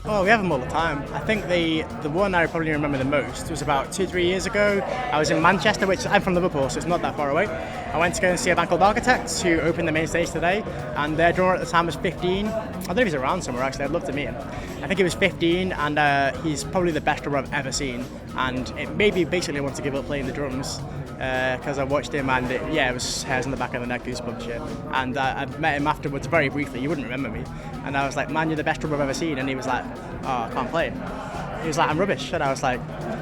Oh, we have them all the time. I think the one I probably remember the most was about 2-3 years ago. I was in Manchester, which I'm from Liverpool, so it's not that far away. I went to go and see a band called Architects, who opened the main stage today, and their drummer at the time was 15. I don't know if he's around somewhere actually. I'd love to meet him. I think he was 15, and he's probably the best drummer I've ever seen. And it made me basically want to give up playing the drums. Because I watched him and it was hairs on the back of the neck, goosebumps shit. And I met him afterwards very briefly. You wouldn't remember me. And I was like, man, you're the best drummer I've ever seen. And he was like, oh, I can't play. He was like, I'm rubbish. And I was like,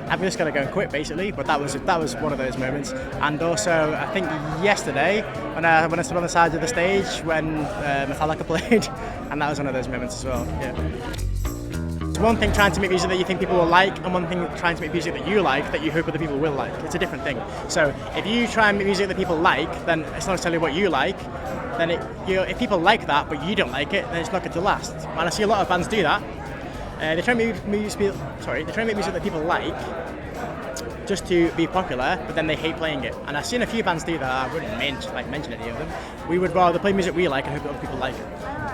I'm just going to go and quit basically. But that was one of those moments. And also, I think yesterday when I stood on the side of the stage when Metallica played, and that was one of those moments as well. Yeah. It's one thing trying to make music that you think people will like, and one thing trying to make music that you like that you hope other people will like. It's a different thing. So if you try and make music that people like, then it's not necessarily what you like. Then if people like that but you don't like it, then it's not going to last. And I see a lot of bands do that. They try and make music that people like just to be popular, but then they hate playing it. And I've seen a few bands do that. I wouldn't mention any of them. We would rather play music we like and hope that other people like it.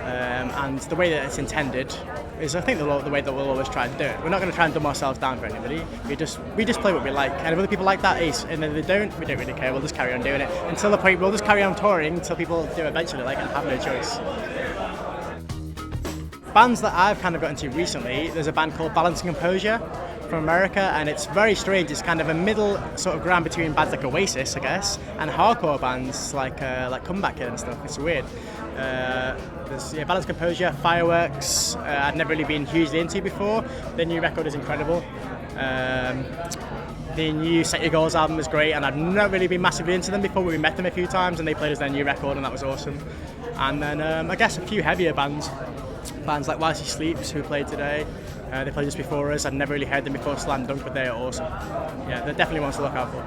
And the way that it's intended is, I think, the way that we'll always try and do it. We're not going to try and dumb ourselves down for anybody. We just play what we like, and if other people like that, ace. And then they don't, we don't really care. We'll just carry on doing it until the point we'll just carry on touring until people do eventually like it and have no choice. Bands that I've kind of got into recently, there's a band called Balance and Composure from America, and it's very strange. It's kind of a middle sort of ground between bands like Oasis, I guess, and hardcore bands like Comeback Kid and stuff. It's weird. There's Balance Composure, HPRocks. I'd never really been hugely into before. Their new record is incredible. The new Set Your Goals album is great, and I've not really been massively into them before. We met them a few times, and they played us their new record, and that was awesome. And then I guess a few heavier bands like While She Sleeps, who played today. They played just before us. I'd never really heard them before Slam Dunk, but they're awesome. Yeah, they're definitely ones to look out for.